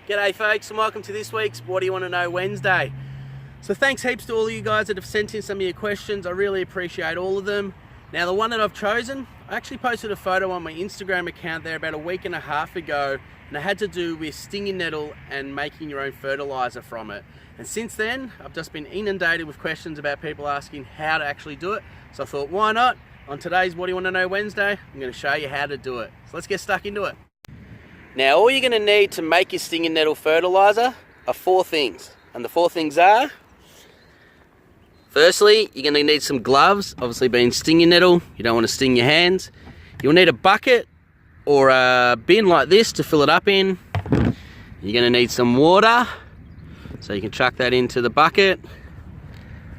G'day folks, and welcome to this week's What Do You Want to Know Wednesday. So thanks heaps to all of you guys that have sent in some of your questions. I really appreciate all of them. Now the one that I've chosen, I actually posted a photo on my Instagram account there about a week and a half ago, and it had to do with stinging nettle and making your own fertilizer from it. And since then, I've just been inundated with questions about people asking how to actually do it. So I thought, why not? On today's What Do You Want to Know Wednesday, I'm going to show you how to do it. So let's get stuck into it. Now all you're going to need to make your stinging nettle fertilizer are 4 things. And the 4 things are, firstly, you're going to need some gloves. Obviously being stinging nettle, you don't want to sting your hands. You'll need a bucket or a bin like this to fill it up in. You're going to need some water, so you can chuck that into the bucket.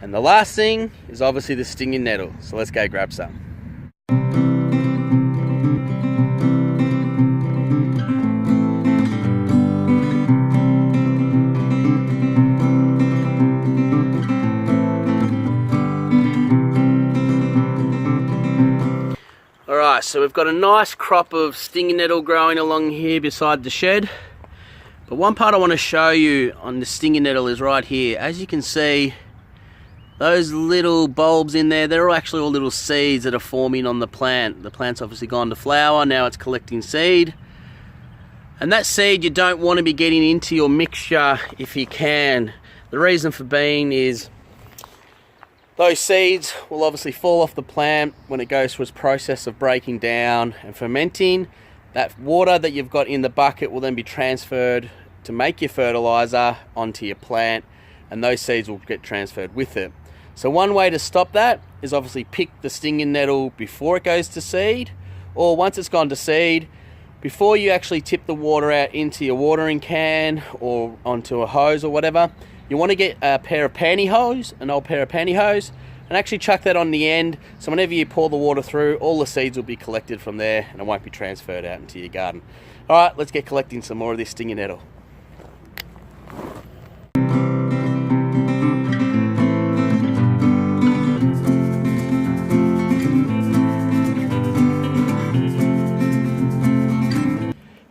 And the last thing is obviously the stinging nettle. So let's go grab some. Alright, so we've got a nice crop of stinging nettle growing along here beside the shed. But one part I want to show you on the stinging nettle is right here. As you can see, those little bulbs in there, they're actually all little seeds that are forming on the plant. The plant's obviously gone to flower, now it's collecting seed. And that seed you don't want to be getting into your mixture if you can. The reason for being is those seeds will obviously fall off the plant when it goes through its process of breaking down and fermenting. That water that you've got in the bucket will then be transferred to make your fertilizer onto your plant, and those seeds will get transferred with it. So one way to stop that is obviously pick the stinging nettle before it goes to seed, or once it's gone to seed, before you actually tip the water out into your watering can or onto a hose or whatever, you want to get a pair of pantyhose, an old pair of pantyhose, and actually chuck that on the end, so whenever you pour the water through, all the seeds will be collected from there and it won't be transferred out into your garden. Alright, let's get collecting some more of this stinging nettle.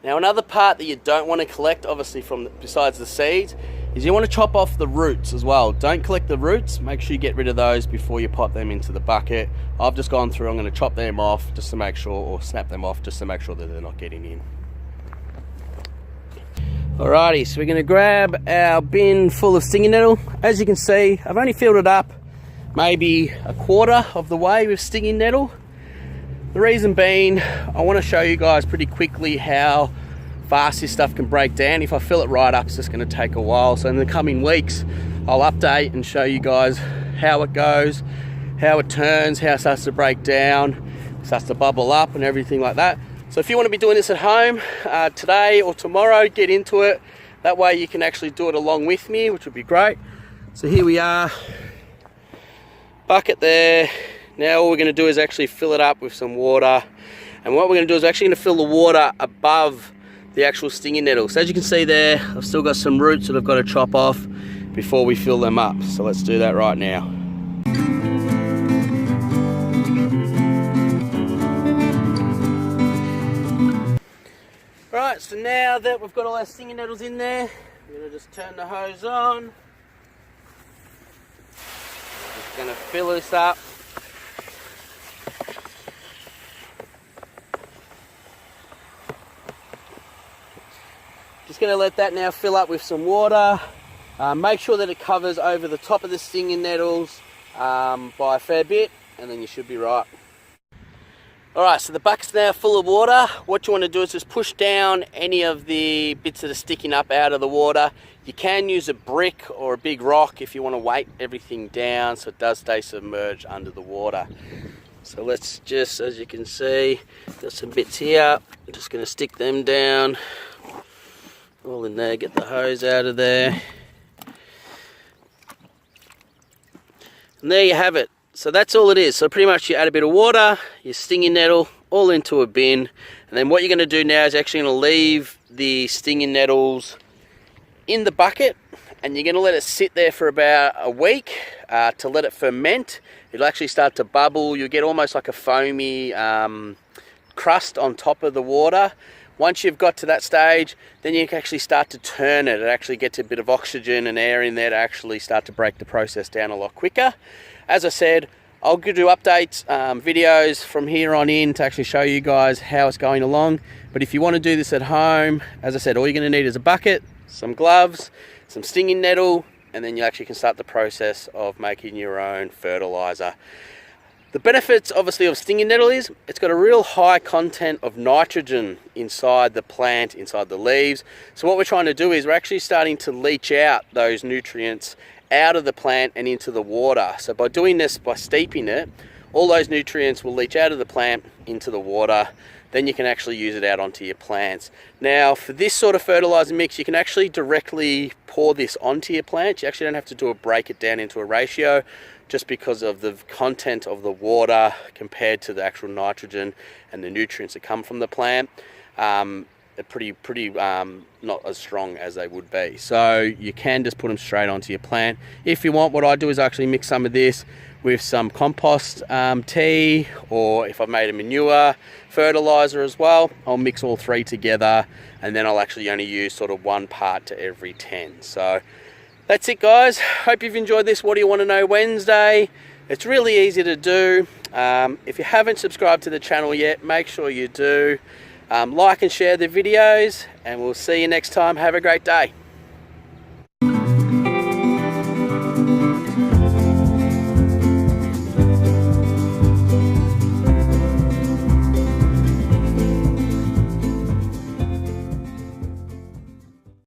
Now another part that you don't want to collect, obviously besides the seeds, is you want to chop off the roots as well. Don't collect the roots, make sure you get rid of those before you pop them into the bucket. I've just gone through, I'm going to chop them off just to make sure, or snap them off just to make sure that they're not getting in. Alrighty, so we're going to grab our bin full of stinging nettle. As you can see, I've only filled it up maybe a quarter of the way with stinging nettle. The reason being, I want to show you guys pretty quickly how fast this stuff can break down. If I fill it right up, it's just going to take a while. So in the coming weeks, I'll update and show you guys how it goes, how it turns, how it starts to break down, starts to bubble up and everything like that. So if you want to be doing this at home today or tomorrow, get into it. That way you can actually do it along with me, which would be great. So here we are, bucket there. Now all we're going to do is actually fill it up with some water. And what we're going to do is actually going to fill the water above the actual stinging nettle. So as you can see there, I've still got some roots that I've got to chop off before we fill them up. So let's do that right now. Right, so now that we've got all our stinging nettles in there, we're going to just turn the hose on. We're just going to fill this up. Just going to let that now fill up with some water. Make sure that it covers over the top of the stinging nettles by a fair bit, and then you should be right. Alright, so the bucket's now full of water. What you want to do is just push down any of the bits that are sticking up out of the water. You can use a brick or a big rock if you want to weight everything down so it does stay submerged under the water. So let's just, as you can see, got some bits here. I'm just going to stick them down. All in there, get the hose out of there. And there you have it. So that's all it is. So pretty much you add a bit of water, your stinging nettle, all into a bin. And then what you're going to do now is actually going to leave the stinging nettles in the bucket, and you're going to let it sit there for about a week to let it ferment. It'll actually start to bubble. You'll get almost like a foamy crust on top of the water. Once you've got to that stage, then you can actually start to turn it. It actually gets a bit of oxygen and air in there to actually start to break the process down a lot quicker. As I said, I'll do updates, videos from here on in to actually show you guys how it's going along. But if you want to do this at home, as I said, all you're going to need is a bucket, some gloves, some stinging nettle, and then you actually can start the process of making your own fertilizer. The benefits obviously of stinging nettle is it's got a real high content of nitrogen inside the plant, inside the leaves. So what we're trying to do is we're actually starting to leach out those nutrients out of the plant and into the water. So by doing this, by steeping it, all those nutrients will leach out of the plant into the water. Then you can actually use it out onto your plants. Now for this sort of fertilizer mix, you can actually directly pour this onto your plant. You actually don't have to break it down into a ratio, just because of the content of the water compared to the actual nitrogen and the nutrients that come from the plant. They're pretty not as strong as they would be. So you can just put them straight onto your plant. If you want, what I do is actually mix some of this with some compost tea, or if I've made a manure fertilizer as well, I'll mix all three together, and then I'll actually only use sort of 1 part to every 10. So that's it, guys. Hope you've enjoyed this What Do You Want to Know Wednesday. It's really easy to do. If you haven't subscribed to the channel yet, make sure you do. Like and share the videos, and we'll see you next time. Have a great day.